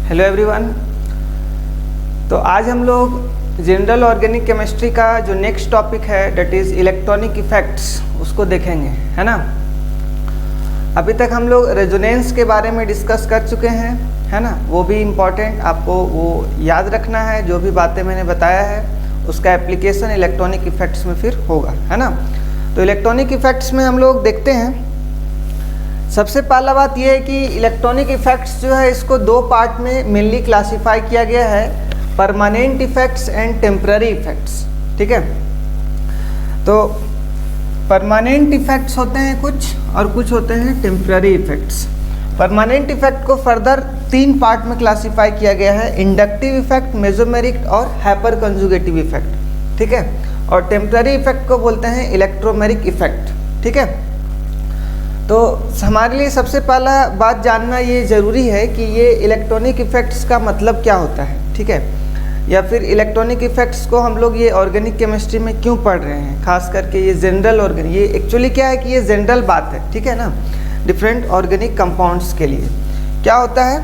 Hello everyone. तो आज हम लोग जनरल ऑर्गेनिक केमिस्ट्री का जो नेक्स्ट टॉपिक है डेट इज़ इलेक्ट्रॉनिक इफेक्ट्स उसको देखेंगे, है ना। अभी तक हम लोग रेजोनेंस के बारे में डिस्कस कर चुके हैं, है ना। वो भी इम्पॉर्टेंट, आपको वो याद रखना है। जो भी बातें मैंने बताया है उसका एप्लीकेशन इलेक्ट्रॉनिक इफेक्ट्स में फिर होगा, है ना। तो इलेक्ट्रॉनिक इफेक्ट्स में हम लोग देखते हैं, सबसे पहला बात यह है कि इलेक्ट्रॉनिक इफेक्ट्स जो है इसको दो पार्ट में मेनली क्लासिफाई किया गया है, permanent effects and temporary effects. ठीक है, तो परमानेंट इफेक्ट्स होते हैं कुछ और कुछ होते हैं टेम्पररी इफेक्ट्स। परमानेंट इफेक्ट को फर्दर तीन पार्ट में क्लासिफाई किया गया है, इंडक्टिव इफेक्ट, मेसोमेरिक और हाइपर कंजुगेटिव इफेक्ट। ठीक है, और टेम्पररी इफेक्ट को बोलते हैं इलेक्ट्रोमेरिक इफेक्ट। ठीक है, तो हमारे लिए सबसे पहला बात जानना ये ज़रूरी है कि ये इलेक्ट्रॉनिक इफेक्ट्स का मतलब क्या होता है। ठीक है, या फिर इलेक्ट्रॉनिक इफेक्ट्स को हम लोग ये ऑर्गेनिक केमिस्ट्री में क्यों पढ़ रहे हैं, खास करके ये जनरल ऑर्गेनिक। ये एक्चुअली क्या है कि ये जनरल बात है, ठीक है ना, डिफरेंट ऑर्गेनिक कंपाउंड्स के लिए क्या होता है।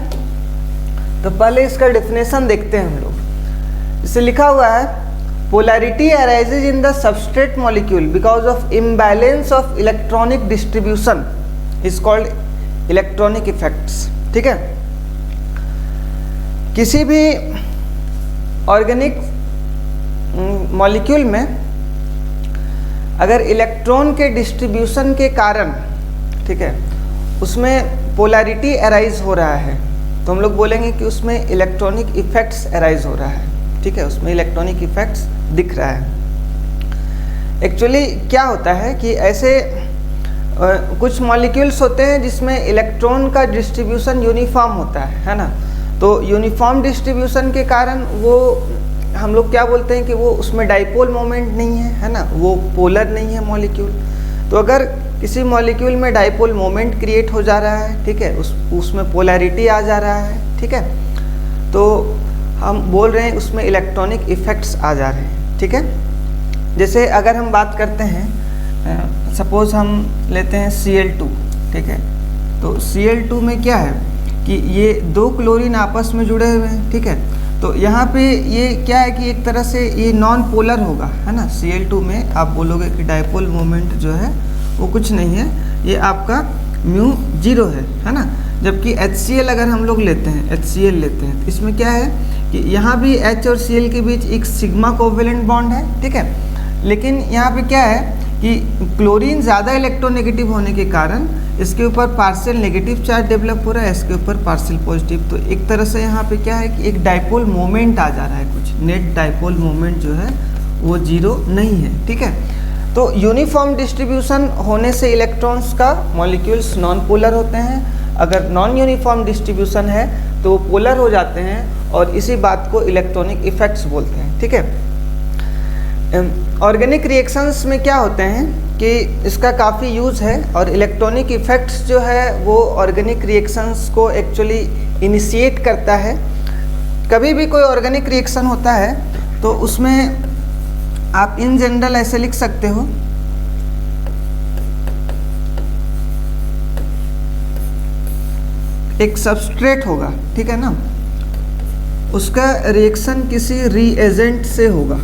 तो पहले इसका डेफिनेशन देखते हैं हम लोग। इसे लिखा हुआ है, polarity arises in the substrate molecule because of imbalance of electronic distribution is called electronic effects। ठीक है, किसी भी ऑर्गेनिक मॉलिक्यूल में अगर इलेक्ट्रॉन के डिस्ट्रीब्यूशन के कारण, ठीक है, उसमें पोलैरिटी अराइज हो रहा है तो हम लोग बोलेंगे कि उसमें इलेक्ट्रॉनिक इफेक्ट्स अराइज हो रहा है। ठीक है, उसमें इलेक्ट्रॉनिक इफेक्ट्स दिख रहा है। एक्चुअली क्या होता है कि ऐसे कुछ मॉलिक्यूल्स होते हैं जिसमें इलेक्ट्रॉन का डिस्ट्रीब्यूशन यूनिफॉर्म होता है ना। तो यूनिफॉर्म डिस्ट्रीब्यूशन के कारण वो हम लोग क्या बोलते हैं कि वो उसमें डाइपोल मोमेंट नहीं है ना, वो पोलर नहीं है मॉलिक्यूल। तो अगर किसी मॉलिक्यूल में डाइपोल मोमेंट क्रिएट हो जा रहा है, ठीक है, उसमें पोलैरिटी आ जा रहा है, ठीक है, तो हम बोल रहे हैं उसमें इलेक्ट्रॉनिक इफेक्ट्स आ जा रहे हैं। ठीक है, जैसे अगर हम बात करते हैं, सपोज हम लेते हैं Cl2, ठीक है, तो Cl2 में क्या है कि ये दो क्लोरीन आपस में जुड़े हुए हैं। ठीक है, तो यहाँ पे ये क्या है कि एक तरह से ये नॉन पोलर होगा, है ना। Cl2 में आप बोलोगे कि डाइपोल मोमेंट जो है वो कुछ नहीं है, ये आपका म्यू 0 है ना। जबकि HCl अगर हम लोग लेते हैं, HCl लेते हैं, तो इसमें क्या है कि यहाँ भी H और Cl के बीच एक सिग्मा कोवेलेंट बॉन्ड है। ठीक है, लेकिन यहाँ पे क्या है कि क्लोरीन ज़्यादा इलेक्ट्रोनेगेटिव होने के कारण इसके ऊपर पार्शियल नेगेटिव चार्ज डेवलप हो रहा है, इसके ऊपर पार्शियल पॉजिटिव। तो एक तरह से यहाँ पे क्या है कि एक डाइपोल मोमेंट आ जा रहा है, कुछ नेट डाइपोल मोमेंट जो है वो 0 नहीं है। ठीक है, तो यूनिफॉर्म डिस्ट्रीब्यूशन होने से इलेक्ट्रॉन्स का मॉलिक्यूल्स नॉन पोलर होते हैं। अगर नॉन यूनिफॉर्म डिस्ट्रीब्यूशन है तो वो पोलर हो जाते हैं और इसी बात को इलेक्ट्रॉनिक इफेक्ट्स बोलते हैं। ठीक है, ऑर्गेनिक रिएक्शंस में क्या होते हैं कि इसका काफ़ी यूज़ है और इलेक्ट्रॉनिक इफेक्ट्स जो है वो ऑर्गेनिक रिएक्शंस को एक्चुअली इनिशिएट करता है। कभी भी कोई ऑर्गेनिक रिएक्शन होता है तो उसमें आप इन जनरल ऐसे लिख सकते हो, एक सबस्ट्रेट होगा, ठीक है ना, उसका रिएक्शन किसी रीएजेंट से होगा।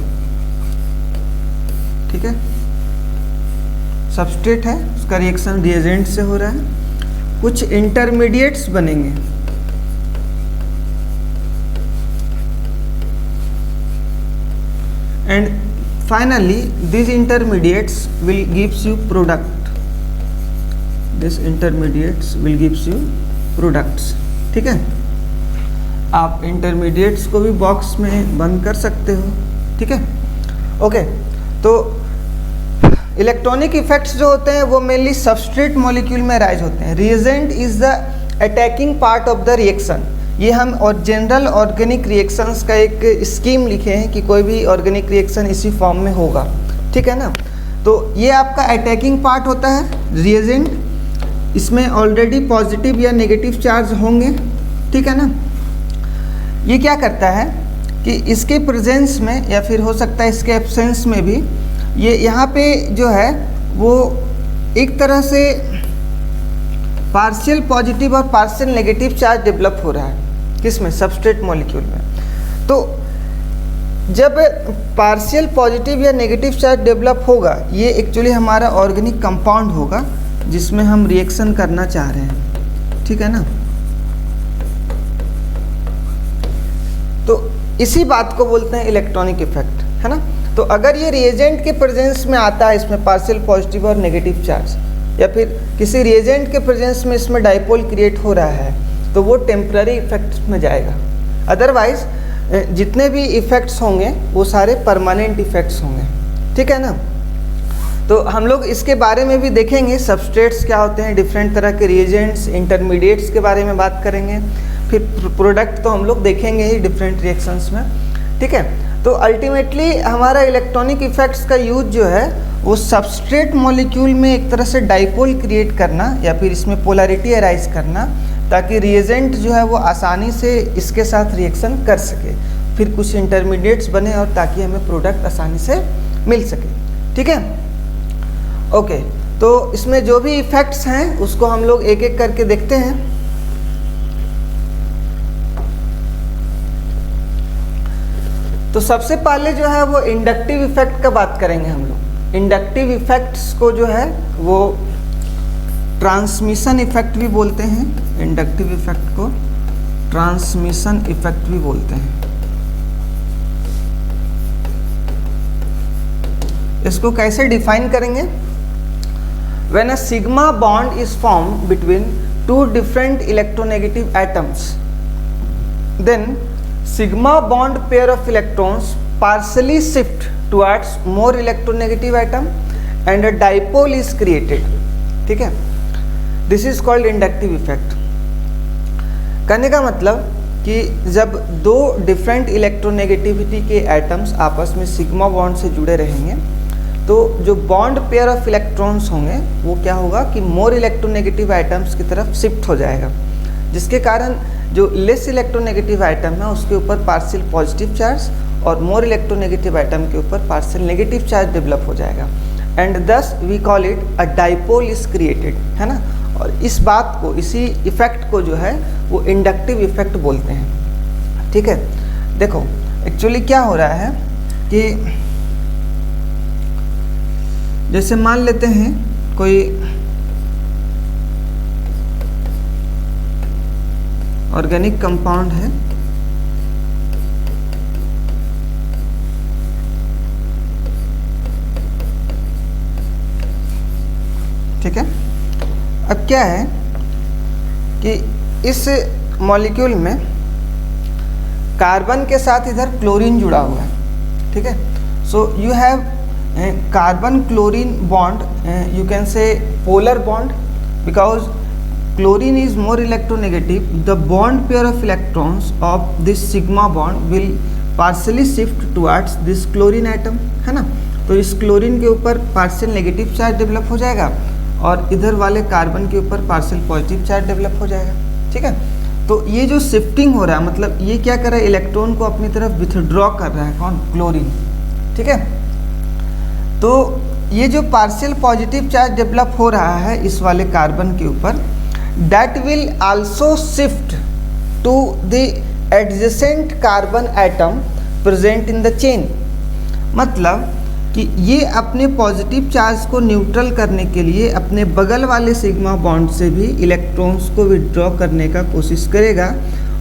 ठीक है, सबस्ट्रेट है, उसका रिएक्शन रिएजेंट से हो रहा है, कुछ इंटरमीडिएट्स बनेंगे, and finally this intermediates will gives you product, this intermediates will gives you products. ठीक है, आप इंटरमीडिएट्स को भी बॉक्स में बंद कर सकते हो। ठीक है, ओके। तो इलेक्ट्रॉनिक इफेक्ट्स जो होते हैं वो मेनली सबस्ट्रेट मॉलिक्यूल में राइज होते हैं। Reagent is the attacking part of the reaction. ये हम और जनरल ऑर्गेनिक रिएक्शंस का एक स्कीम लिखे हैं कि कोई भी ऑर्गेनिक रिएक्शन इसी फॉर्म में होगा। ठीक है ना, तो ये आपका अटैकिंग पार्ट होता है रिएजेंट, इसमें ऑलरेडी पॉजिटिव या नेगेटिव चार्ज होंगे। ठीक है ना, ये क्या करता है कि इसके प्रेजेंस में या फिर हो सकता है इसके एब्सेंस में भी ये यहाँ पे जो है वो एक तरह से पार्शियल पॉजिटिव और पार्शियल नेगेटिव चार्ज डेवलप हो रहा है। किस में, सबस्ट्रेट मॉलिक्यूल में। तो जब पार्शियल पॉजिटिव या नेगेटिव चार्ज डेवलप होगा, ये एक्चुअली हमारा ऑर्गेनिक कंपाउंड होगा जिसमें हम रिएक्शन करना चाह रहे हैं, ठीक है ना। तो इसी बात को बोलते हैं इलेक्ट्रॉनिक इफेक्ट, है ना। तो अगर ये रिएजेंट के प्रेजेंस में आता है, इसमें पार्शियल पॉजिटिव और नेगेटिव चार्ज, या फिर किसी रिएजेंट के प्रेजेंस में इसमें डाइपोल क्रिएट हो रहा है, तो वो टेम्पररी इफेक्ट्स में जाएगा। अदरवाइज जितने भी इफ़ेक्ट्स होंगे वो सारे परमानेंट इफ़ेक्ट्स होंगे, ठीक है ना। तो हम लोग इसके बारे में भी देखेंगे, सबस्ट्रेट्स क्या होते हैं, डिफरेंट तरह के रिएजेंट्स, इंटरमीडिएट्स के बारे में बात करेंगे, फिर प्रोडक्ट तो हम लोग देखेंगे ही डिफरेंट रिएक्शंस में, ठीक है। तो अल्टीमेटली हमारा इलेक्ट्रॉनिक इफ़ेक्ट्स का यूज जो है वो सबस्ट्रेट मॉलिक्यूल में एक तरह से डाइपोल क्रिएट करना या फिर इसमें पोलैरिटी अराइज करना, ताकि रिएजेंट जो है वो आसानी से इसके साथ रिएक्शन कर सके, फिर कुछ इंटरमीडिएट्स बने और ताकि हमें प्रोडक्ट आसानी से मिल सके, ठीक है। ओके, तो इसमें जो भी इफ़ेक्ट्स हैं उसको हम लोग एक एक करके देखते हैं। तो सबसे पहले जो है वो इंडक्टिव इफेक्ट का बात करेंगे हम लोग। इंडक्टिव इफेक्ट्स को जो है वो ट्रांसमिशन इफेक्ट भी बोलते हैं, इंडक्टिव इफेक्ट को ट्रांसमिशन इफेक्ट भी बोलते हैं। इसको कैसे डिफाइन करेंगे? When a sigma bond is form between two different electronegative atoms, then sigma bond pair of electrons partially shift towards more electronegative atom and a dipole is created, ठीक है। This is called inductive effect। कहने का मतलब कि जब दो different electronegativity के atoms आपस में सिग्मा बॉन्ड से जुड़े रहेंगे, तो जो बॉन्ड पेयर ऑफ इलेक्ट्रॉन्स होंगे वो क्या होगा कि मोर इलेक्ट्रोनेगेटिव एटम्स की तरफ शिफ्ट हो जाएगा, जिसके कारण जो लेस इलेक्ट्रोनेगेटिव आइटम है उसके ऊपर पार्शियल पॉजिटिव चार्ज और मोर इलेक्ट्रोनेगेटिव आइटम के ऊपर पार्शियल नेगेटिव चार्ज डेवलप हो जाएगा, and this we call it a dipole is created, है ना। और इस बात को, इसी इफेक्ट को जो है वो इंडक्टिव इफेक्ट बोलते हैं, ठीक है। देखो एक्चुअली क्या हो रहा है कि जैसे मान लेते हैं कोई ऑर्गेनिक कंपाउंड है, ठीक है। अब क्या है कि इस मॉलिक्यूल में कार्बन के साथ इधर क्लोरीन जुड़ा हुआ है, ठीक है। So you have carbon chlorine bond, you can से polar bond, because chlorine is more electronegative, the bond pair of electrons of this sigma bond will partially shift towards this chlorine atom, है ना। तो इस chlorine के ऊपर partial negative charge develop हो जाएगा और इधर वाले कार्बन के ऊपर पार्शियल पॉजिटिव चार्ज डेवलप हो जाएगा, ठीक है। तो ये जो शिफ्टिंग हो रहा है, मतलब ये क्या कर रहा है, इलेक्ट्रॉन को अपनी तरफ विथड्रॉ कर रहा है, कौन, क्लोरीन, ठीक है। तो ये जो पार्शियल पॉजिटिव चार्ज डेवलप हो रहा है इस वाले कार्बन के ऊपर, that will also shift to the adjacent carbon atom present in the chain। मतलब कि ये अपने पॉजिटिव चार्ज को न्यूट्रल करने के लिए अपने बगल वाले सिग्मा बॉन्ड से भी इलेक्ट्रॉन्स को विड्रॉ करने का कोशिश करेगा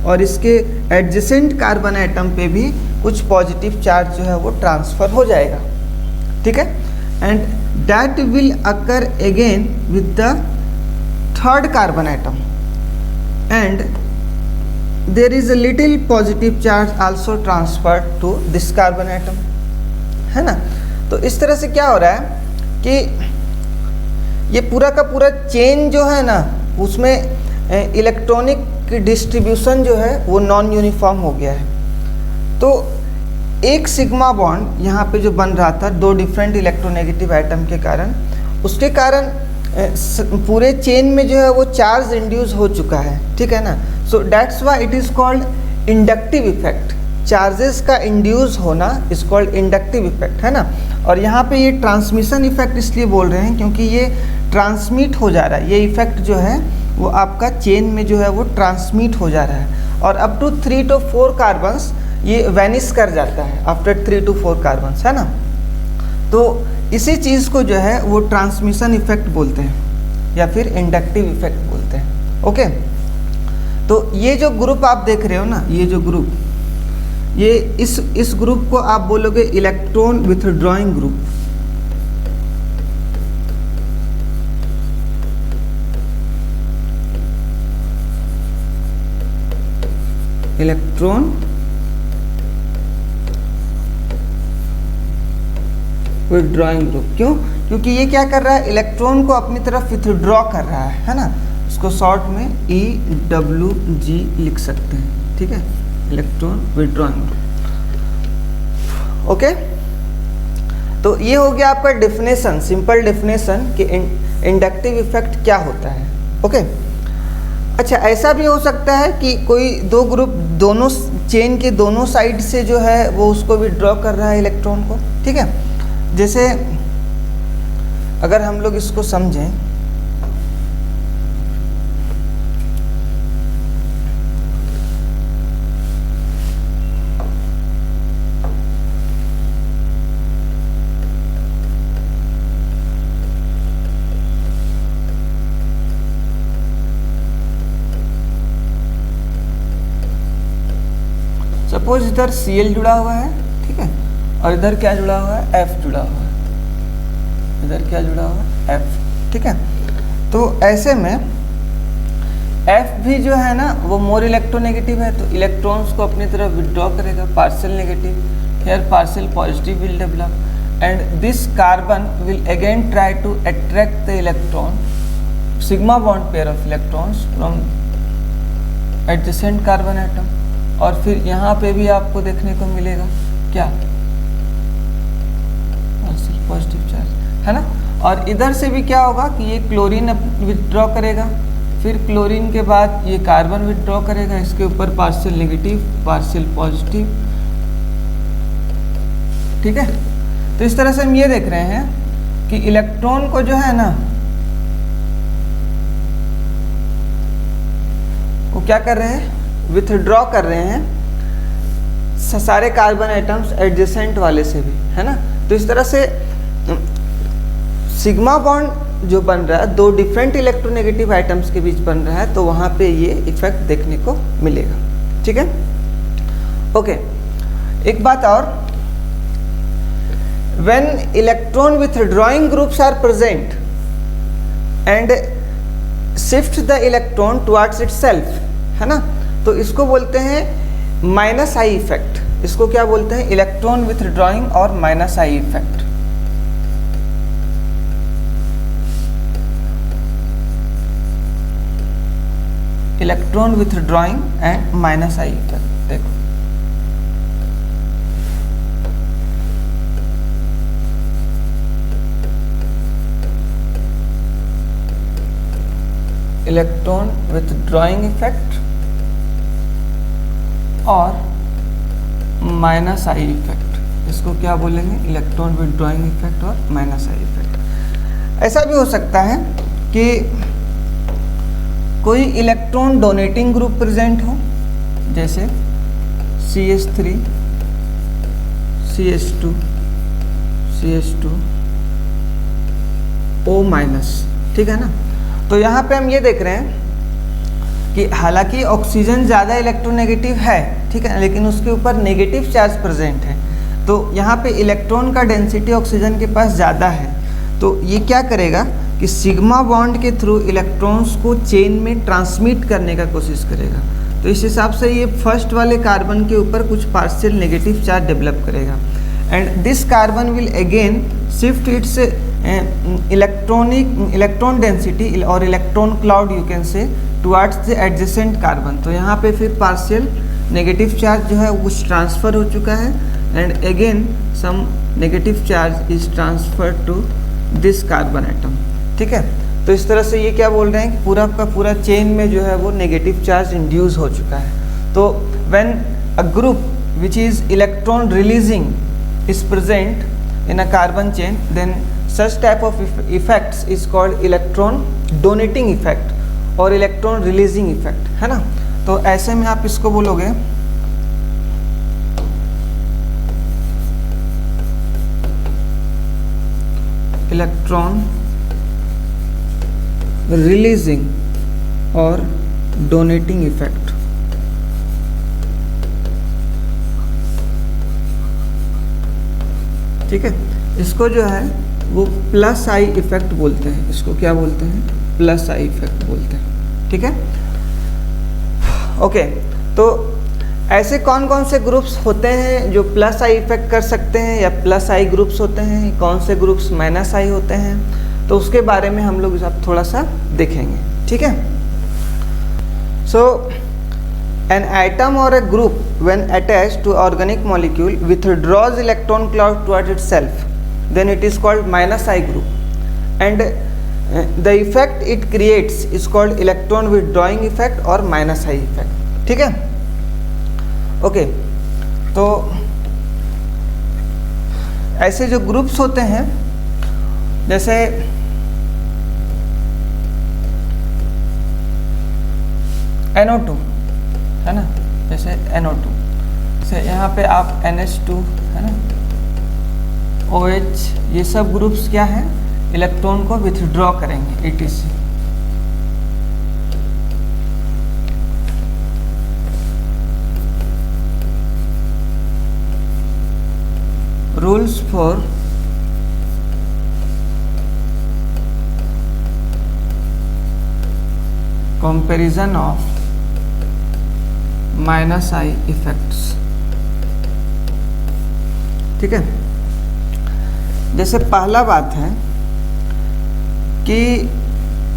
और इसके एडजेसेंट कार्बन एटम पे भी कुछ पॉजिटिव चार्ज जो है वो ट्रांसफ़र हो जाएगा, ठीक है। And that will occur again with the third carbon atom and there is a little positive charge also transferred to this carbon atom, है ना। तो इस तरह से क्या हो रहा है कि ये पूरा का पूरा चेन जो है ना, उसमें इलेक्ट्रॉनिक डिस्ट्रीब्यूशन जो है वो नॉन यूनिफॉर्म हो गया है। तो एक सिग्मा बॉन्ड यहाँ पे जो बन रहा था दो डिफरेंट इलेक्ट्रोनेगेटिव एटम के कारण, उसके कारण पूरे चेन में जो है वो चार्ज इंड्यूस हो चुका है, ठीक है ना। So that's why it is called inductive effect. Charges का इंड्यूस होना इज कॉल्ड इंडक्टिव इफेक्ट, है ना। और यहाँ पे ये ट्रांसमिशन इफेक्ट इसलिए बोल रहे हैं क्योंकि ये ट्रांसमिट हो जा रहा है, ये इफेक्ट जो है वो आपका चेन में जो है वो ट्रांसमिट हो जा रहा है, और अप टू 3 to 4 कार्बन्स ये वैनिश कर जाता है आफ्टर 3 to 4 कार्बन्स, है ना। तो इसी चीज़ को जो है वो ट्रांसमिशन इफेक्ट बोलते हैं या फिर इंडक्टिव इफेक्ट बोलते हैं। ओके, तो ये जो ग्रुप आप देख रहे हो ना, ये जो ग्रुप, ये इस ग्रुप को आप बोलोगे electron withdrawing group. Electron withdrawing group. क्यों? क्योंकि ये क्या कर रहा है, इलेक्ट्रॉन को अपनी तरफ विथड्रॉ कर रहा है ना। इसको शॉर्ट में EWG लिख सकते हैं, ठीक है, इलेक्ट्रॉन विथड्रॉइंग ग्रुप। ओके, तो ये हो गया आपका डेफिनेशन, सिंपल डेफिनेशन कि इंडक्टिव इफेक्ट क्या होता है। ओके, अच्छा, ऐसा भी हो सकता है कि कोई दो ग्रुप दोनों चेन के दोनों साइड से जो है वो उसको विथड्रॉ कर रहा है इलेक्ट्रॉन को, ठीक है। जैसे अगर हम लोग इसको समझें, सपोज इधर Cl जुड़ा हुआ है, ठीक है, और इधर क्या जुड़ा हुआ है, F जुड़ा हुआ है, इधर क्या जुड़ा हुआ है, F, ठीक है। तो ऐसे में F भी जो है ना वो मोर इलेक्ट्रोनेगेटिव है, तो इलेक्ट्रॉन्स को अपनी तरफ विथड्रॉ करेगा, partial negative, here partial positive will develop, and this carbon will again try to attract the electron, sigma bond pair of electrons from adjacent carbon atom, और फिर यहाँ पे भी आपको देखने को मिलेगा क्या, पॉजिटिव चार्ज, है ना। और इधर से भी क्या होगा कि ये क्लोरीन विथड्रॉ करेगा, फिर क्लोरीन के बाद ये कार्बन विथड्रॉ करेगा, इसके ऊपर पार्शियल नेगेटिव, पार्शियल पॉजिटिव, ठीक है। तो इस तरह से हम ये देख रहे हैं कि इलेक्ट्रॉन को जो है ना वो क्या कर रहे हैं, विथड्रॉ कर रहे हैं सारे कार्बन एटम्स एडजेसेंट वाले से भी, है ना। तो इस तरह से सिग्मा बॉन्ड जो बन रहा है दो डिफरेंट इलेक्ट्रोनेगेटिव आइटम्स के बीच बन रहा है, तो वहाँ पे ये इफेक्ट देखने को मिलेगा, ठीक है। ओके, एक बात और, when electron withdrawing groups are present and shift the electron towards itself, है ना, तो इसको बोलते हैं माइनस आई इफेक्ट। इसको क्या बोलते हैं, इलेक्ट्रॉन विथड्रॉइंग और minus I effect. Electron withdrawing and minus I effect. देखो इलेक्ट्रॉन विथड्रॉइंग इफेक्ट और माइनस आई इफेक्ट, इसको क्या बोलेंगे, इलेक्ट्रॉन विथड्रॉइंग इफेक्ट और माइनस आई इफेक्ट। ऐसा भी हो सकता है कि कोई इलेक्ट्रॉन डोनेटिंग ग्रुप प्रेजेंट हो, जैसे CH3 CH2 CH2 O minus, ठीक है ना। तो यहाँ पे हम ये देख रहे हैं कि हालांकि ऑक्सीजन ज़्यादा इलेक्ट्रोनेगेटिव है, ठीक है, लेकिन उसके ऊपर नेगेटिव चार्ज प्रेजेंट है, तो यहाँ पे इलेक्ट्रॉन का डेंसिटी ऑक्सीजन के पास ज़्यादा है, तो ये क्या करेगा कि सिग्मा बॉन्ड के थ्रू इलेक्ट्रॉन्स को चेन में ट्रांसमिट करने का कोशिश करेगा। तो इस हिसाब से ये फर्स्ट वाले कार्बन के ऊपर कुछ पार्शियल नेगेटिव चार्ज डेवलप करेगा, and this carbon will again shift its electron density और electron cloud you can say towards the adjacent carbon. तो यहाँ पे फिर पार्शियल नेगेटिव चार्ज जो है कुछ ट्रांसफ़र हो चुका है, and again some negative charge is transfer to this carbon atom, ठीक है। तो इस तरह से ये क्या बोल रहे हैं कि पूरा का पूरा चेन में जो है वो नेगेटिव चार्ज इंड्यूस हो चुका है। तो when a group which is electron releasing is present in a carbon chain, then such type of effects is called electron donating effect और इलेक्ट्रॉन रिलीजिंग इफेक्ट, है ना। तो ऐसे में आप इसको बोलोगे इलेक्ट्रॉन रिलीजिंग और डोनेटिंग इफेक्ट। ठीक है, इसको जो है वो प्लस आई इफेक्ट बोलते हैं। इसको क्या बोलते हैं? प्लस आई इफेक्ट बोलते हैं। ठीक है, ओके। तो ऐसे कौन कौन से ग्रुप्स होते हैं जो प्लस आई इफेक्ट कर सकते हैं, या प्लस आई ग्रुप्स होते हैं, कौन से ग्रुप्स माइनस आई होते हैं, तो उसके बारे में हम लोग अब थोड़ा सा देखेंगे। ठीक है, सो an atom or a group when attached to organic molecule withdraws electron cloud towards itself, then it is called minus I group, and the effect it creates is called electron withdrawing effect or minus I effect. ठीक है, okay. तो ऐसे जो groups होते हैं, जैसे NO2 है ना, जैसे NO2 से यहाँ पे आप NH2 है ना, OH, ये सब ग्रुप्स क्या है, इलेक्ट्रॉन को विथड्रॉ करेंगे ETC। Rules for comparison of minus I effects. ठीक है, जैसे पहला बात है कि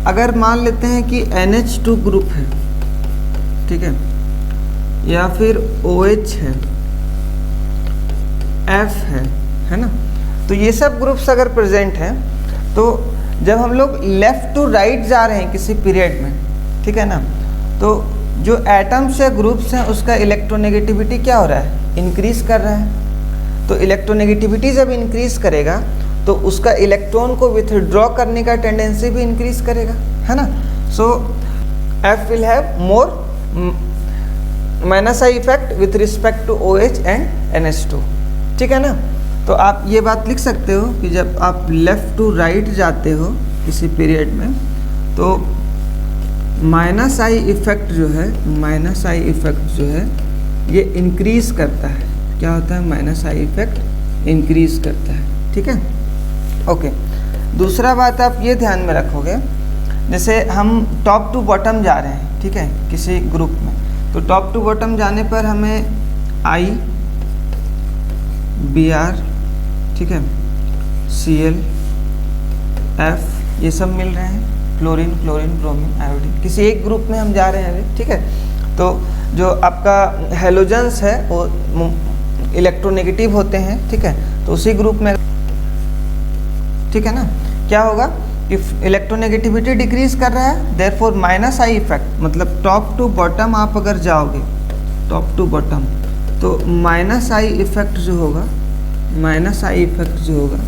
अगर मान लेते हैं कि NH2 ग्रुप है, ठीक है, या फिर OH है, F है ना, तो ये सब ग्रुप्स अगर प्रेजेंट हैं, तो जब हम लोग लेफ्ट टू राइट जा रहे हैं किसी पीरियड में, ठीक है ना, तो जो एटम्स या ग्रुप्स हैं उसका इलेक्ट्रोनेगेटिविटी क्या हो रहा है, इंक्रीज कर रहा है। तो इलेक्ट्रोनेगेटिविटी जब इंक्रीज करेगा तो उसका इलेक्ट्रॉन को विथड्रॉ करने का टेंडेंसी भी इंक्रीज करेगा, है ना। So F will have more minus I effect with respect to OH and NH2। ठीक है ना, तो आप ये बात लिख सकते हो कि जब आप लेफ्ट टू राइट जाते हो किसी पीरियड में, तो माइनस आई इफेक्ट जो है, माइनस आई इफेक्ट जो है ये इंक्रीज करता है। क्या होता है? माइनस आई इफेक्ट इंक्रीज करता है। ठीक है, ओके। दूसरा बात आप ये ध्यान में रखोगे, जैसे हम टॉप टू बॉटम जा रहे हैं, ठीक है, किसी ग्रुप में, तो टॉप टू बॉटम जाने पर हमें I, Br, ठीक है, Cl, F, ये सब मिल रहे हैं, फ्लोरीन, क्लोरीन, ब्रोमीन, आयोडीन, किसी एक ग्रुप में हम जा रहे हैं अभी। ठीक है, तो जो आपका हेलोजेंस है वो इलेक्ट्रोनेगेटिव होते हैं, ठीक है, तो उसी ग्रुप में, ठीक है ना, क्या होगा कि इलेक्ट्रोनेगेटिविटी डिक्रीज कर रहा है, देयरफॉर माइनस आई इफेक्ट, मतलब टॉप टू बॉटम आप अगर जाओगे, टॉप टू बॉटम, तो माइनस आई इफेक्ट जो होगा, माइनस आई इफेक्ट जो होगा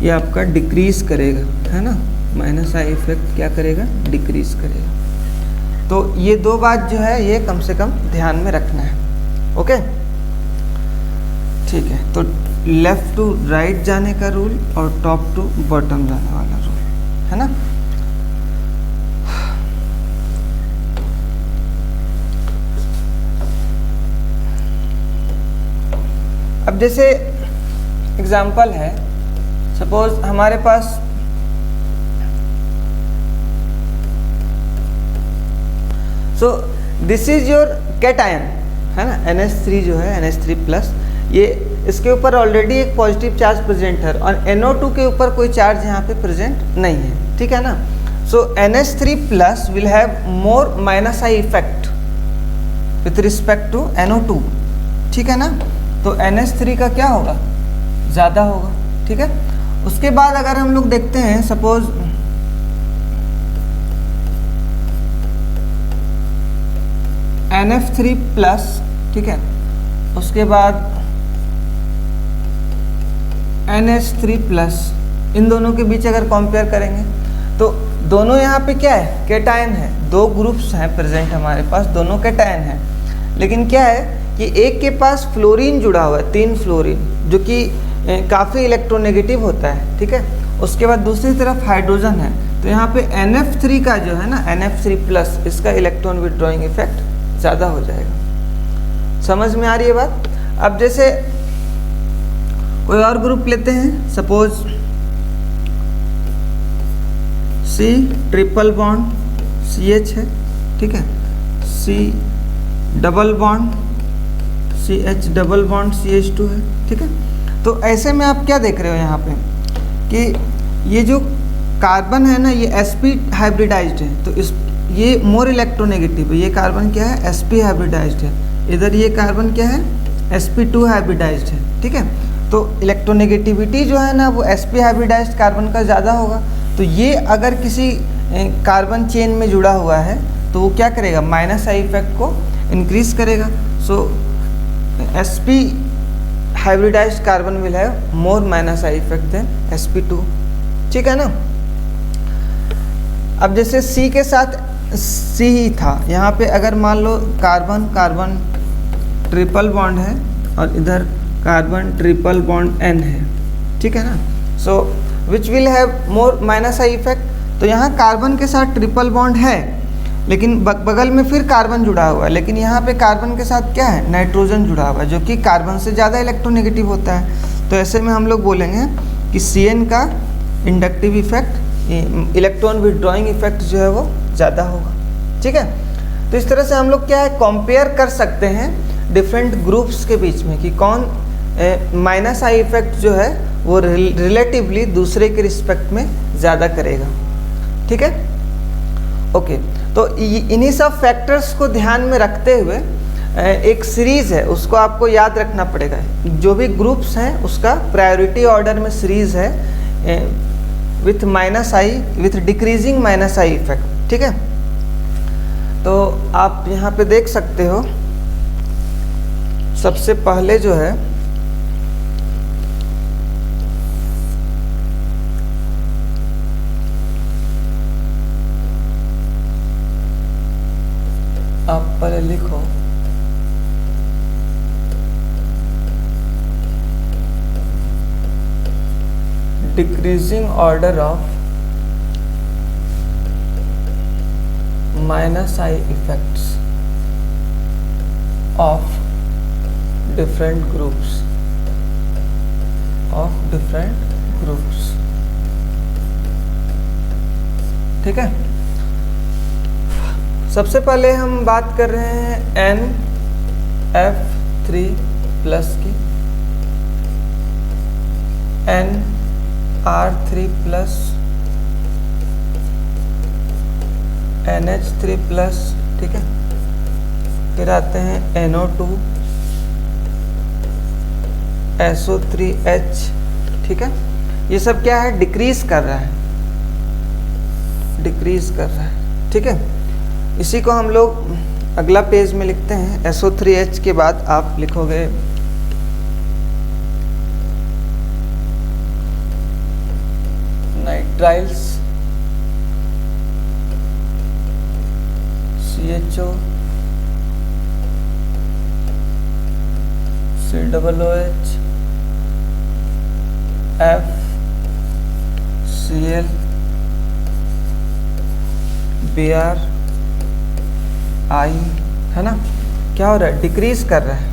ये आपका डिक्रीज करेगा, है ना। माइनस आई इफेक्ट क्या करेगा? डिक्रीज करेगा। तो ये दो बात जो है ये कम से कम ध्यान में रखना है। ओके, ठीक है। तो लेफ्ट टू राइट जाने का रूल और टॉप टू बॉटम जाने वाला रूल, है ना। अब जैसे एग्जाम्पल है, सपोज हमारे पास so this is your cation, है ना, NH3 जो है, NH3+, ये इसके ऊपर ऑलरेडी एक पॉजिटिव चार्ज प्रेजेंट है और NO2 के ऊपर कोई चार्ज यहाँ पे प्रेजेंट नहीं है, ठीक है ना। So NH3+ will have more minus I effect with respect to NO2, ठीक है ना। तो NH3 का क्या होगा? ज़्यादा होगा, ठीक है। उसके बाद अगर हम लोग देखते हैं, सपोज NF3+, ठीक है, उसके बाद NH3+, इन दोनों के बीच अगर कंपेयर करेंगे तो दोनों यहाँ पे क्या है, कैटायन है, दो ग्रुप्स हैं प्रेजेंट हमारे पास, दोनों कैटायन हैं। लेकिन क्या है कि एक के पास फ्लोरीन जुड़ा हुआ है, 3 फ्लोरीन, जो कि काफ़ी इलेक्ट्रोनेगेटिव होता है, ठीक है। उसके बाद दूसरी तरफ हाइड्रोजन है, तो यहाँ पे NF3 का जो है ना, NF3+, इसका इलेक्ट्रॉन विड्रॉइंग इफेक्ट ज़्यादा हो जाएगा। समझ में आ रही है बात। अब जैसे कोई और ग्रुप लेते हैं, suppose C triple bond CH है, ठीक है, C double bond CH double bond CH2 है, ठीक है। तो ऐसे में आप क्या देख रहे हो यहाँ पे कि ये जो कार्बन है ना, ये sp हाइब्रिडाइज्ड है, तो इस ये मोर इलेक्ट्रोनेगेटिव है। ये कार्बन क्या है, sp हाइब्रिडाइज्ड है। इधर ये कार्बन क्या है, sp2 हाइब्रिडाइज्ड है, ठीक है। तो इलेक्ट्रोनेगेटिविटी जो है ना, वो sp हाइब्रिडाइज्ड कार्बन का ज़्यादा होगा। तो ये अगर किसी कार्बन चेन में जुड़ा हुआ है तो वो क्या करेगा, -I इफेक्ट को इंक्रीज करेगा। So sp hybridized carbon will have more -I effect than sp2, ठीक है ना। अब जैसे C के साथ C ही था, यहाँ पे अगर मान low carbon carbon triple bond है और इधर कार्बन ट्रिपल बॉन्ड N है, ठीक है ना। So which will have more -I effect. तो यहाँ कार्बन के साथ ट्रिपल बॉन्ड है, लेकिन बगल में फिर कार्बन जुड़ा हुआ है, लेकिन यहाँ पे कार्बन के साथ क्या है, नाइट्रोजन जुड़ा हुआ है, जो कि कार्बन से ज़्यादा इलेक्ट्रोनेगेटिव होता है। तो ऐसे में हम लोग बोलेंगे कि Cn का inductive effect, electron withdrawing effect जो है वो ज़्यादा होगा, ठीक है। तो इस तरह से हम लोग क्या है, कंपेयर कर सकते हैं डिफरेंट ग्रुप्स के बीच में कि कौन -I इफेक्ट जो है वो रिलेटिवली दूसरे के रिस्पेक्ट में ज़्यादा करेगा, ठीक है। ओके, तो इन्हीं सब फैक्टर्स को ध्यान में रखते हुए एक सीरीज़ है, उसको आपको याद रखना पड़ेगा। जो भी ग्रुप्स हैं उसका प्रायोरिटी ऑर्डर में सीरीज़ है with -I, with decreasing -I effect, ठीक है। तो आप यहाँ पे देख सकते हो, सबसे पहले जो है आप पहले लिखो decreasing order of -I effects of different groups ठीक है। सबसे पहले हम बात कर रहे हैं NF3+ की, NR3+, NH3+, ठीक है। फिर आते हैं NO2, SO3H, ठीक है। ये सब क्या है, डिक्रीज कर रहा है, ठीक है। इसी को हम लोग अगला पेज में लिखते हैं। SO3H के बाद आप लिखोगे nitriles, CHO, COOH, FCl, Br, I, है ना। क्या हो रहा है, डिक्रीज कर रहा है।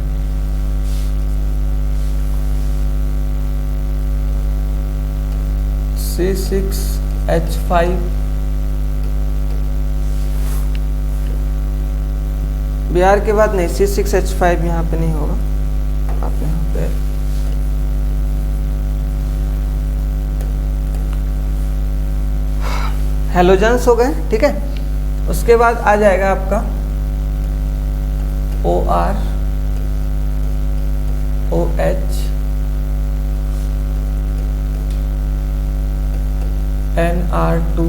C6H5, Br के बाद नहीं, C6H5 यहाँ पे नहीं होगा, आप यहाँ पे हेलोजेंस हो गए, ठीक है। उसके बाद आ जाएगा आपका OR, OH, NR2,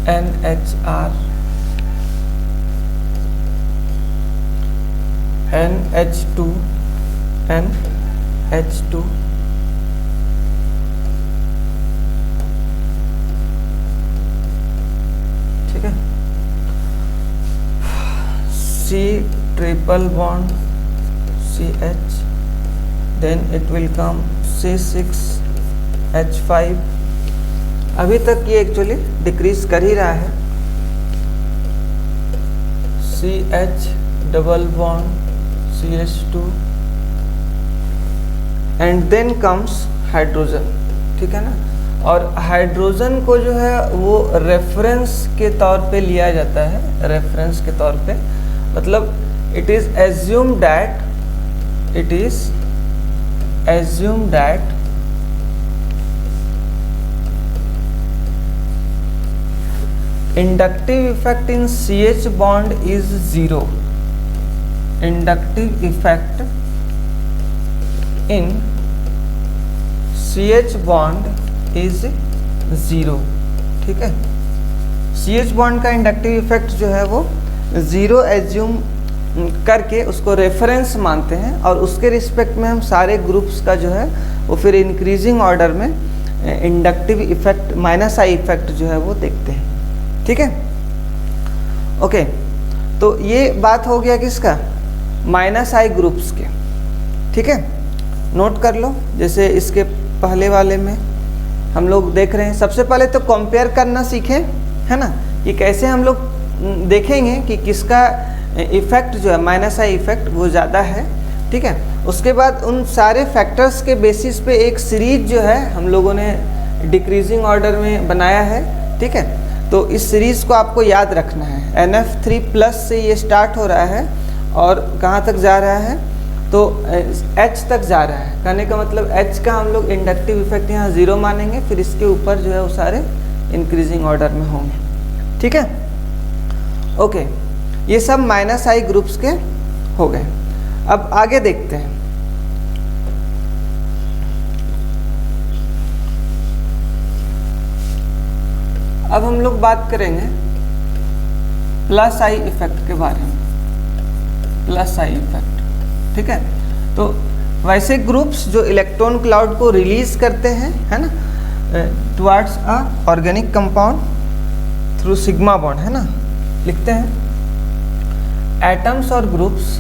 NHR, NH2, NH2, C triple bond CH, then it will come C6H5। अभी तक ये एक्चुअली डिक्रीज कर ही रहा है। CH double bond CH2 and then comes hydrogen, ठीक है ना। और हाइड्रोजन को जो है वो रेफरेंस के तौर पे लिया जाता है, रेफरेंस के तौर पे, मतलब it is assume that inductive effect in CH bond is 0. Inductive effect in CH bond is 0, ठीक है। CH bond का इंडक्टिव इफेक्ट जो है वो 0 एज्यूम करके उसको रेफरेंस मानते हैं, और उसके रिस्पेक्ट में हम सारे ग्रुप्स का जो है वो फिर इंक्रीजिंग ऑर्डर में इंडक्टिव इफेक्ट -I इफेक्ट जो है वो देखते हैं, ठीक है। ओके, तो ये बात हो गया किसका, -I ग्रुप्स के, ठीक है। नोट कर लो, जैसे इसके पहले वाले में हम लोग देख रहे हैं, सबसे पहले तो कंपेयर करना सीखें, है ना, कि कैसे हम लोग देखेंगे कि किसका इफेक्ट जो है -I इफेक्ट वो ज़्यादा है, ठीक है। उसके बाद उन सारे फैक्टर्स के बेसिस पे एक सीरीज जो है हम लोगों ने डिक्रीजिंग ऑर्डर में बनाया है, ठीक है। तो इस सीरीज़ को आपको याद रखना है। NF3+ से ये स्टार्ट हो रहा है और कहाँ तक जा रहा है, तो H तक जा रहा है। कहने का मतलब H का हम लोग इंडक्टिव इफेक्ट यहाँ 0 मानेंगे, फिर इसके ऊपर जो है वो सारे इंक्रीजिंग ऑर्डर में होंगे, ठीक है। ओके, ये सब -I ग्रुप्स के हो गए। अब आगे देखते हैं। अब हम लोग बात करेंगे +I इफेक्ट के बारे में, +I इफेक्ट, ठीक है। तो वैसे ग्रुप्स जो इलेक्ट्रॉन क्लाउड को रिलीज करते हैं, है ना, towards a organic compound through sigma bond, है ना, लिखते हैं एटम्स और groups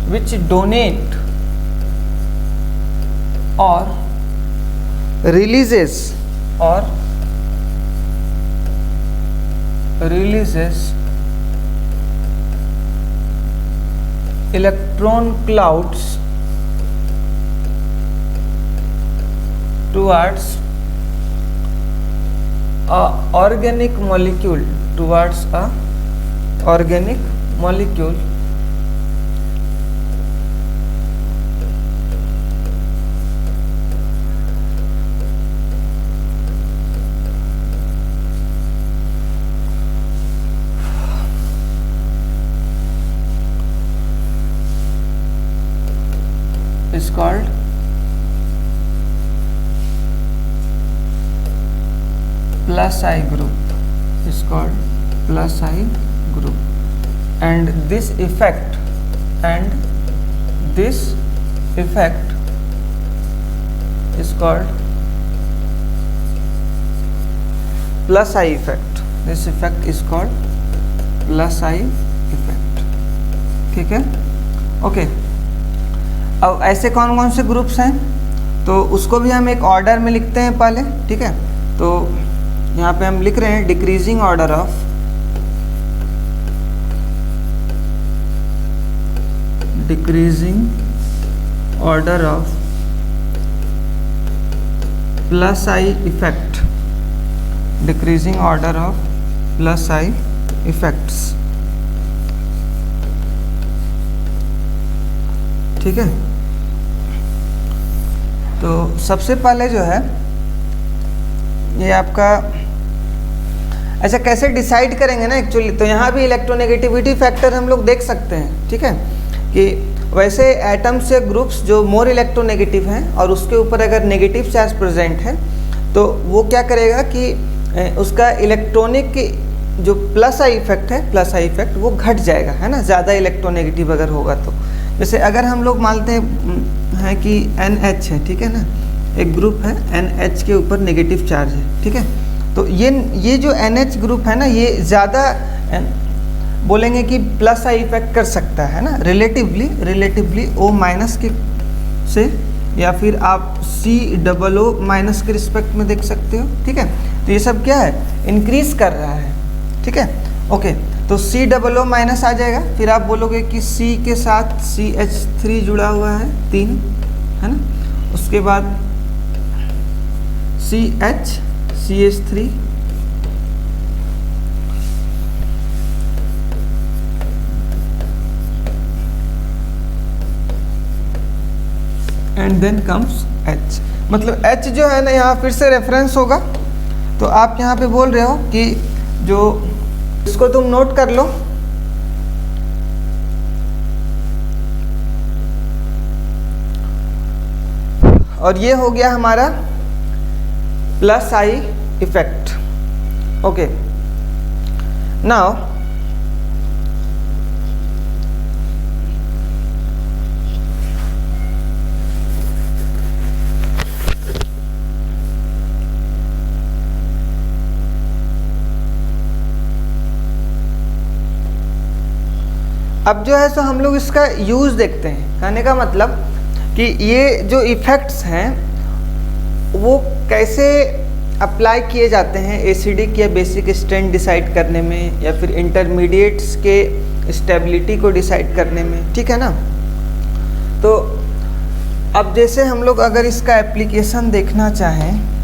which donate or releases electron clouds towards a organic molecule, is called +I group, is called +I group, and this effect is called +I effect. This effect is called +I effect, ठीक है। Okay, अब ऐसे कौन कौन से groups हैं, तो उसको भी हम एक ऑर्डर में लिखते हैं पहले, ठीक है। तो यहाँ पे हम लिख रहे हैं decreasing order of +I effect, decreasing order of +I effects, ठीक है। तो सबसे पहले जो है ये आपका, अच्छा कैसे डिसाइड करेंगे ना एक्चुअली, तो यहाँ भी इलेक्ट्रोनेगेटिविटी फैक्टर हम लोग देख सकते हैं, ठीक है, कि वैसे एटम्स या ग्रुप्स जो मोर इलेक्ट्रोनेगेटिव हैं और उसके ऊपर अगर नेगेटिव चार्ज प्रेजेंट है तो वो क्या करेगा कि उसका इलेक्ट्रॉनिक जो +I इफेक्ट है, +I इफेक्ट वो घट जाएगा, है ना, ज़्यादा इलेक्ट्रोनेगेटिव अगर होगा तो। जैसे अगर हम लोग मानते हैं कि NH है, ठीक है ना, एक ग्रुप है NH के ऊपर नेगेटिव चार्ज है, ठीक है, तो ये जो NH ग्रुप है ना, ये ज़्यादा बोलेंगे कि प्लस आई इफेक्ट कर सकता है ना, रिलेटिवली O माइनस के से, या फिर आप COO माइनस के रिस्पेक्ट में देख सकते हो, ठीक है। तो ये सब क्या है, इंक्रीज कर रहा है, ठीक है, ओके। तो COO माइनस आ जाएगा, फिर आप बोलोगे कि C के साथ CH3 जुड़ा हुआ है 3, है ना, उसके बाद CH3 and then comes H। मतलब H जो है ना, यहाँ फिर से रेफरेंस होगा, तो आप यहाँ पे बोल रहे हो कि जो इसको तुम नोट कर लो, और ये हो गया हमारा plus I effect, okay. Now अब जो है सो हम लोग इसका यूज़ देखते हैं। कहने का मतलब कि ये जो इफ़ेक्ट्स हैं वो कैसे अप्लाई किए जाते हैं एसिडिक या बेसिक स्ट्रेंथ डिसाइड करने में, या फिर इंटरमीडिएट्स के स्टेबिलिटी को डिसाइड करने में, ठीक है ना। तो अब जैसे हम लोग अगर इसका एप्लीकेशन देखना चाहें,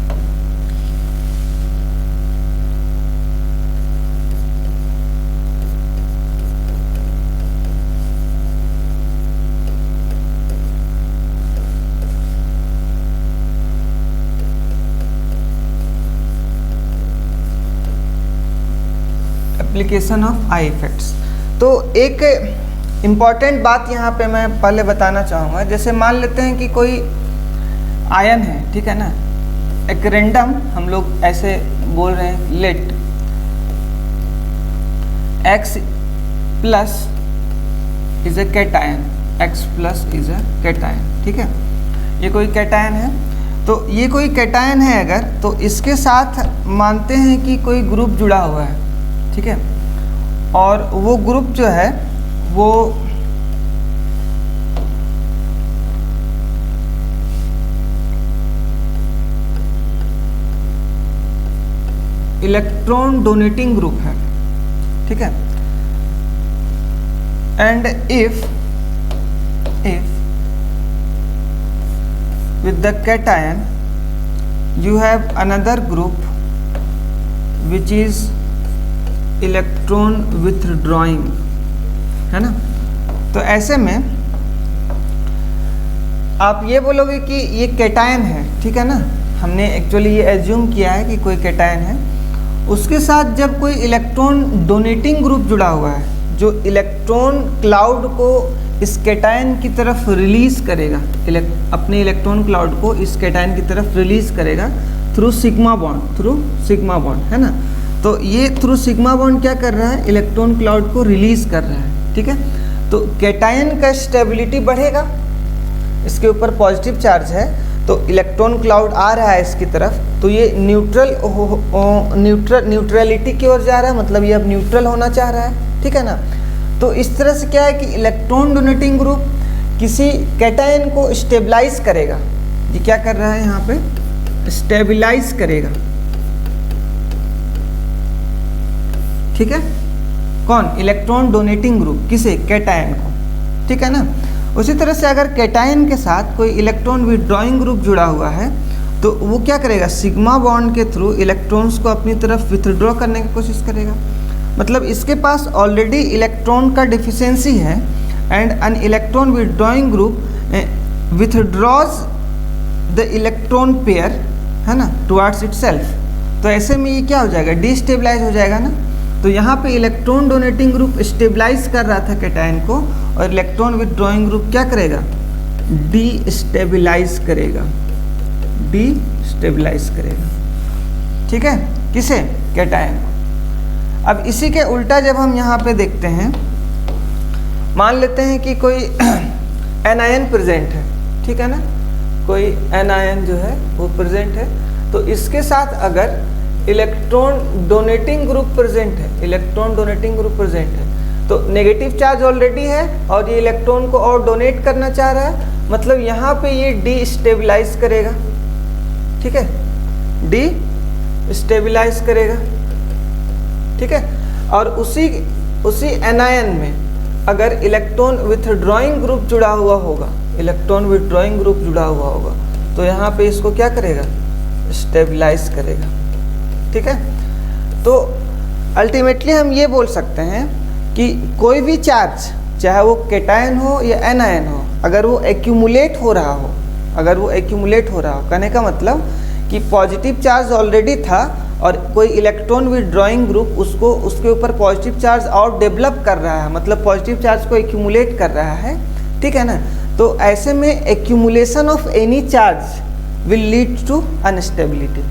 एप्लीकेशन ऑफ आई इफेक्ट्स, तो एक इम्पॉर्टेंट बात यहाँ पे मैं पहले बताना चाहूँगा। जैसे मान लेते हैं कि कोई आयन है, ठीक है ना, एक रेंडम हम लोग ऐसे बोल रहे हैं, let X plus is a cation, X plus is a cation, ठीक है, ये कोई कैटायन है। तो ये कोई कैटायन है अगर, तो इसके साथ मानते हैं कि कोई ग्रुप जुड़ा हुआ है, ठीक है, और वो ग्रुप जो है वो इलेक्ट्रॉन डोनेटिंग ग्रुप है, ठीक है। And if with the cation you have another group which is electron withdrawing, है ना। तो ऐसे में आप ये बोलोगे कि ये कैटायन है, ठीक है ना, हमने एक्चुअली ये एज्यूम किया है कि कोई कैटायन है, उसके साथ जब कोई इलेक्ट्रॉन डोनेटिंग ग्रुप जुड़ा हुआ है जो इलेक्ट्रॉन क्लाउड को इस कैटायन की तरफ रिलीज करेगा, अपने इलेक्ट्रॉन क्लाउड को इस कैटायन की तरफ रिलीज करेगा थ्रू सिग्मा बॉन्ड, है ना। तो ये थ्रू सिग्मा बॉन्ड क्या कर रहा है, इलेक्ट्रॉन क्लाउड को रिलीज कर रहा है, ठीक है। तो कैटायन का स्टेबिलिटी बढ़ेगा, इसके ऊपर पॉजिटिव चार्ज है, तो इलेक्ट्रॉन क्लाउड आ रहा है इसकी तरफ, तो ये न्यूट्रलिटी की ओर जा रहा है, मतलब ये अब न्यूट्रल होना चाह रहा है, ठीक है ना। तो इस तरह से क्या है कि इलेक्ट्रॉन डोनेटिंग ग्रुप किसी कैटायन को स्टेबलाइज करेगा, ये क्या कर रहा है यहाँ पे, स्टेबलाइज करेगा, ठीक है, कौन, इलेक्ट्रॉन डोनेटिंग ग्रुप, किसे, कैटायन को, ठीक है ना। उसी तरह से अगर कैटायन के साथ कोई इलेक्ट्रॉन विथड्रॉइंग ग्रुप जुड़ा हुआ है तो वो क्या करेगा, सिग्मा बॉन्ड के थ्रू इलेक्ट्रॉन्स को अपनी तरफ विथड्रॉ करने की कोशिश करेगा। मतलब इसके पास ऑलरेडी इलेक्ट्रॉन का डिफिशियंसी है and an electron withdrawing group withdraws the electron pair, है ना, टुवार्ड्स इटसेल्फ। तो ऐसे में ये क्या हो जाएगा, डिस्टेबलाइज हो जाएगा ना। तो यहाँ पे इलेक्ट्रॉन डोनेटिंग ग्रुप स्टेबलाइज कर रहा था कैटायन को, और इलेक्ट्रॉन विथड्रॉइंग ग्रुप क्या करेगा, डिस्टेबलाइज करेगा, ठीक है, किसे, कैटायन को। अब इसी के उल्टा जब हम यहाँ पे देखते हैं, मान लेते हैं कि कोई एनायन प्रेजेंट है, ठीक है ना, कोई एनायन जो है वो प्रेजेंट है, तो इसके साथ अगर इलेक्ट्रॉन डोनेटिंग ग्रुप प्रेजेंट है, इलेक्ट्रॉन डोनेटिंग ग्रुप प्रेजेंट है, तो नेगेटिव चार्ज ऑलरेडी है और ये इलेक्ट्रॉन को और डोनेट करना चाह रहा है, मतलब यहाँ पे ये डी स्टेबलाइज करेगा, ठीक है, डी स्टेबलाइज करेगा, ठीक है। और उसी एनायन में अगर इलेक्ट्रॉन विथड्रॉइंग ग्रुप जुड़ा हुआ होगा, इलेक्ट्रॉन विथड्रॉइंग ग्रुप जुड़ा हुआ होगा, तो यहाँ पे इसको क्या करेगा, स्टेबलाइज करेगा, ठीक है। तो अल्टीमेटली हम ये बोल सकते हैं कि कोई भी चार्ज, चाहे वो कैटायन हो या एनायन हो, अगर वो एक्यूमुलेट हो रहा हो, अगर वो एक्यूमुलेट हो रहा हो, कहने का मतलब कि पॉजिटिव चार्ज ऑलरेडी था और कोई इलेक्ट्रॉन विथड्रॉइंग ग्रुप उसको उसके ऊपर पॉजिटिव चार्ज और डेवलप कर रहा है, मतलब पॉजिटिव चार्ज को एक्यूमुलेट कर रहा है, ठीक है ना। तो ऐसे में accumulation of any charge will lead to unstability,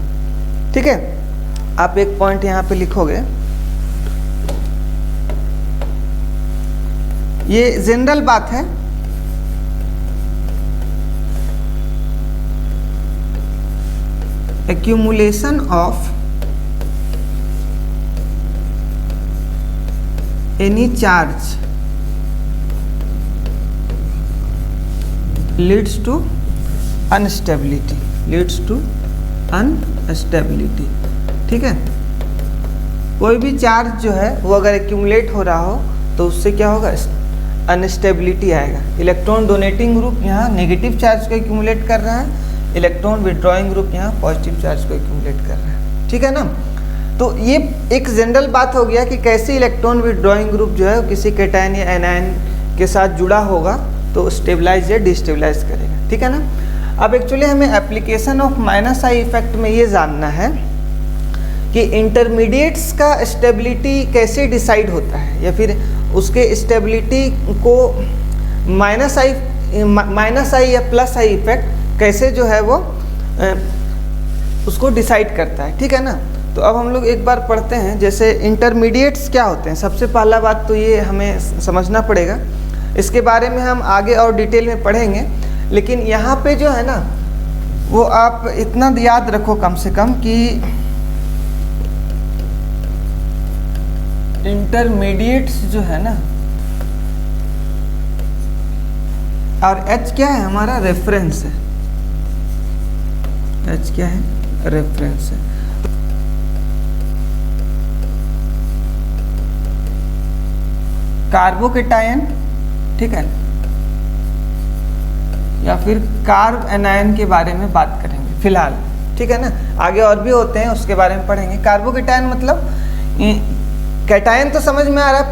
ठीक है। आप एक पॉइंट यहाँ पे लिखोगे, ये जनरल बात है, accumulation of any charge leads to instability, leads to instability, ठीक है। कोई भी चार्ज जो है वो अगर एक्यूमुलेट हो रहा हो तो उससे क्या होगा, अनस्टेबिलिटी आएगा। इलेक्ट्रॉन डोनेटिंग ग्रुप यहाँ नेगेटिव चार्ज को एक्यूमुलेट कर रहा है, इलेक्ट्रॉन विथड्रॉइंग ग्रुप यहाँ पॉजिटिव चार्ज को एक्यूमुलेट कर रहा है, ठीक है ना। तो ये एक जनरल बात हो गया कि कैसे इलेक्ट्रॉन विथड्रॉइंग ग्रुप जो है किसी कैटायन या एनायन के साथ जुड़ा होगा तो स्टेबलाइज या डिस्टेबलाइज करेगा, ठीक है ना। अब एक्चुअली हमें application of minus I effect में ये जानना है कि इंटरमीडिएट्स का स्टेबिलिटी कैसे डिसाइड होता है, या फिर उसके स्टेबिलिटी को माइनस आई या प्लस आई इफेक्ट कैसे जो है वो उसको डिसाइड करता है, ठीक है ना। तो अब हम लोग एक बार पढ़ते हैं, जैसे इंटरमीडिएट्स क्या होते हैं। सबसे पहला बात तो ये हमें समझना पड़ेगा, इसके बारे में हम आगे और डिटेल में पढ़ेंगे, लेकिन यहाँ पे जो है ना वो आप इतना याद रखो कम से कम कि इंटरमीडिएट्स जो है ना, और H क्या है, हमारा रेफरेंस है, H क्या है, रेफरेंस है। कार्बोकेटायन, ठीक है, या फिर कार्ब एनायन के बारे में बात करेंगे फिलहाल, ठीक है ना। आगे और भी होते हैं उसके बारे में पढ़ेंगे। कार्बोकेटायन मतलब कैटायन तो समझ में आ रहा है,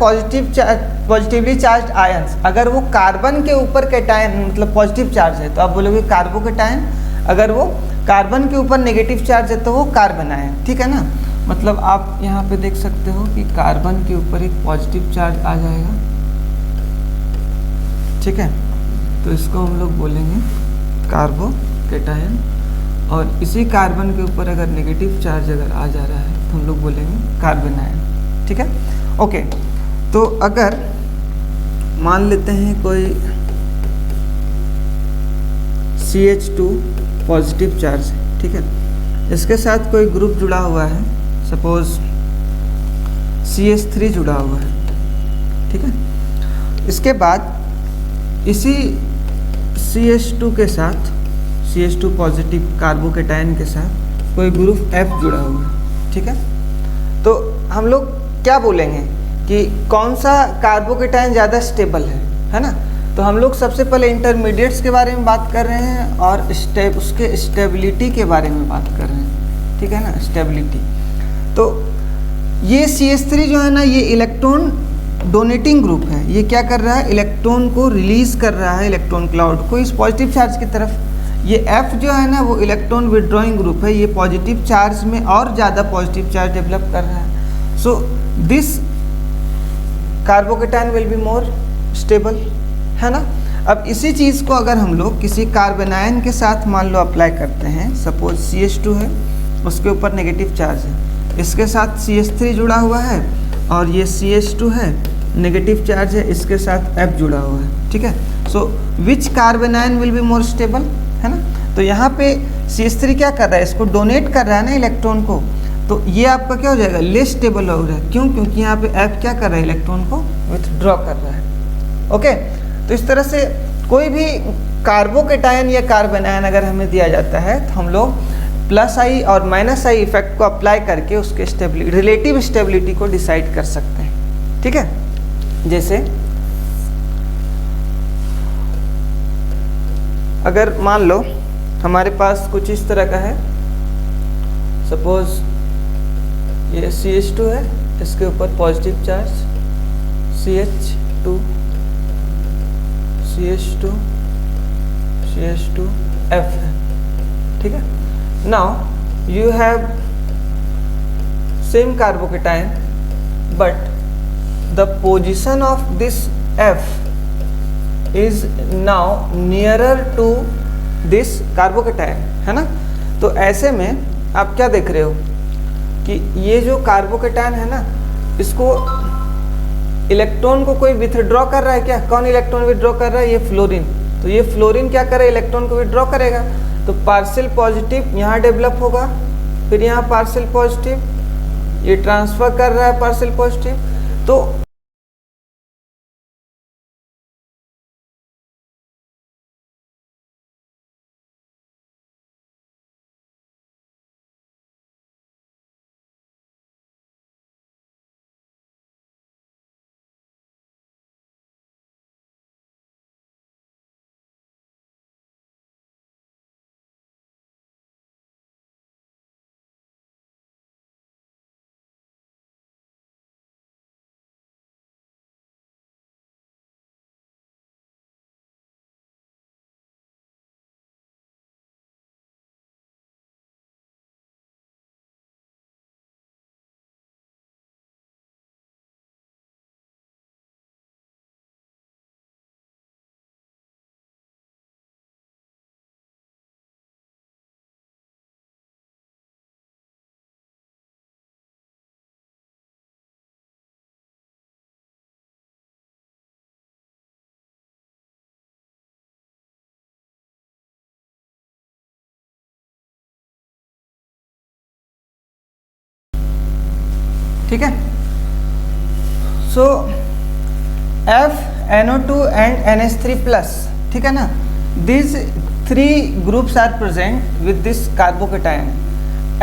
पॉजिटिवली चार्ज आयंस। अगर वो कार्बन के ऊपर कैटायन मतलब पॉजिटिव चार्ज है तो आप बोलोगे कार्बोकेटायन, अगर वो कार्बन के ऊपर नेगेटिव चार्ज है तो वो कार्बन आयन, ठीक है ना। मतलब आप यहाँ पे देख सकते हो कि कार्बन के ऊपर एक पॉजिटिव चार्ज आ जाएगा, ठीक है, तो इसको हम लोग बोलेंगे कार्बोकेटायन, और इसी कार्बन के ऊपर अगर नेगेटिव चार्ज अगर आ जा रहा है तो हम लोग बोलेंगे कार्बन आयन, ठीक है। ओके, तो अगर मान लेते हैं कोई CH2 पॉजिटिव चार्ज है, ठीक है, इसके साथ कोई ग्रुप जुड़ा हुआ है, सपोज CH3 जुड़ा हुआ है, ठीक है। इसके बाद इसी CH2 के साथ, CH2 पॉजिटिव कार्बोकेटायन के साथ कोई ग्रुप F जुड़ा हुआ है, ठीक है। तो हम लोग क्या बोलेंगे कि कौन सा कार्बोकेटायन ज़्यादा स्टेबल है ना। तो हम लोग सबसे पहले इंटरमीडिएट्स के बारे में बात कर रहे हैं और उसके स्टेबिलिटी के बारे में बात कर रहे हैं, ठीक है ना, स्टेबिलिटी। तो ये CH3 जो है ना, ये इलेक्ट्रॉन डोनेटिंग ग्रुप है, ये क्या कर रहा है, इलेक्ट्रॉन को रिलीज कर रहा है, इलेक्ट्रॉन क्लाउड को इस पॉजिटिव चार्ज की तरफ। ये F जो है ना वो इलेक्ट्रॉन विड्रॉइंग ग्रुप है, ये पॉजिटिव चार्ज में और ज़्यादा पॉजिटिव चार्ज डेवलप कर रहा है। So this carbocation will be more stable, है ना। अब इसी चीज़ को अगर हम लोग किसी कार्बोनायन के साथ मान लो अप्लाई करते हैं, सपोज CH2 है, उसके ऊपर नेगेटिव चार्ज है, इसके साथ CH3 जुड़ा हुआ है और ये CH2 है, नेगेटिव चार्ज है, इसके साथ F जुड़ा हुआ है, ठीक है। So which carbon ion will be more stable, है ना। तो यहाँ पे CH3 क्या कर रहा है, इसको डोनेट कर रहा है ना इलेक्ट्रॉन को, तो ये आपका क्या हो जाएगा, लेस स्टेबल हो रहा है। क्यों? क्योंकि यहाँ पे F क्या कर रहा है, इलेक्ट्रॉन को विथड्रॉ कर रहा है। ओके, तो इस तरह से कोई भी कार्बोकेटायन या कार्बन आयन अगर हमें दिया जाता है तो हम लोग प्लस आई और माइनस आई इफेक्ट को अप्लाई करके उसके स्टेबिलिटी, रिलेटिव स्टेबिलिटी को डिसाइड कर सकते हैं। ठीक है, जैसे अगर मान लो हमारे पास कुछ इस तरह का है, सपोज ये CH2 है, इसके ऊपर positive charge CH2 CH2 CH2 F है। ठीक है, now you have same carbocation but the position of this F is now nearer to this carbocation, है ना। तो ऐसे में आप क्या देख रहे हो कि ये जो कार्बोकेटायन है ना, इसको इलेक्ट्रॉन को कोई विथड्रॉ कर रहा है क्या? कौन इलेक्ट्रॉन विथड्रॉ कर रहा है? ये फ्लोरीन। तो ये फ्लोरीन क्या करे, इलेक्ट्रॉन को विथड्रॉ करेगा। तो पार्शियल पॉजिटिव यहाँ डेवलप होगा, फिर यहाँ पार्शियल पॉजिटिव, ये ट्रांसफर कर रहा है पार्शियल पॉजिटिव। तो ठीक है, सो FNO2 एंड NH3 प्लस, ठीक है ना, these three groups are present with this carbocation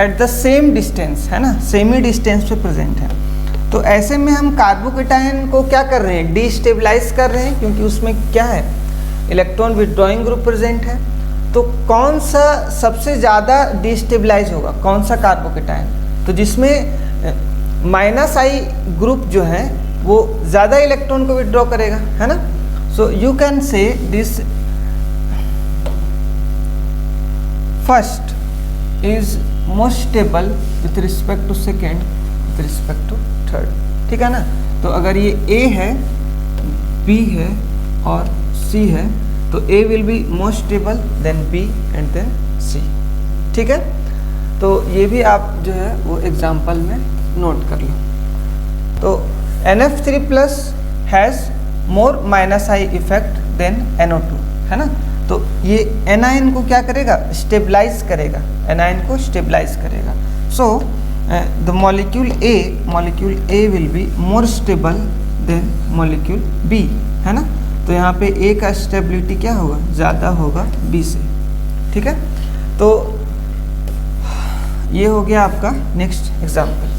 at the same distance, है ना, सेमी डिस्टेंस पे प्रेजेंट है। तो ऐसे में हम कार्बोकेटायन को क्या कर रहे हैं, डिस्टेबलाइज कर रहे हैं, क्योंकि उसमें क्या है, इलेक्ट्रॉन विथड्रॉइंग ग्रुप प्रेजेंट है। तो कौन सा सबसे ज़्यादा डिस्टेबलाइज होगा, कौन सा कार्बोकेटायन? तो जिसमें माइनस आई ग्रुप जो है वो ज़्यादा इलेक्ट्रॉन को विथड्रॉ करेगा, है ना। So you can say this first is most stable with respect to second with respect to third, ठीक है ना। तो अगर ये A है, B है और C है, तो A will be most stable, then B and then C, ठीक है। तो ये भी आप जो है वो एग्जाम्पल में नोट कर लो। तो NF3 plus has more minus I effect than NO2, है ना। तो ये एनायन को क्या करेगा, स्टेबलाइज करेगा, एनायन को स्टेबलाइज करेगा। So the molecule A will be more stable then molecule B, है ना। तो यहाँ पे A का स्टेबिलिटी क्या होगा, ज़्यादा होगा B से, ठीक है। तो ये हो गया आपका नेक्स्ट एग्जाम्पल।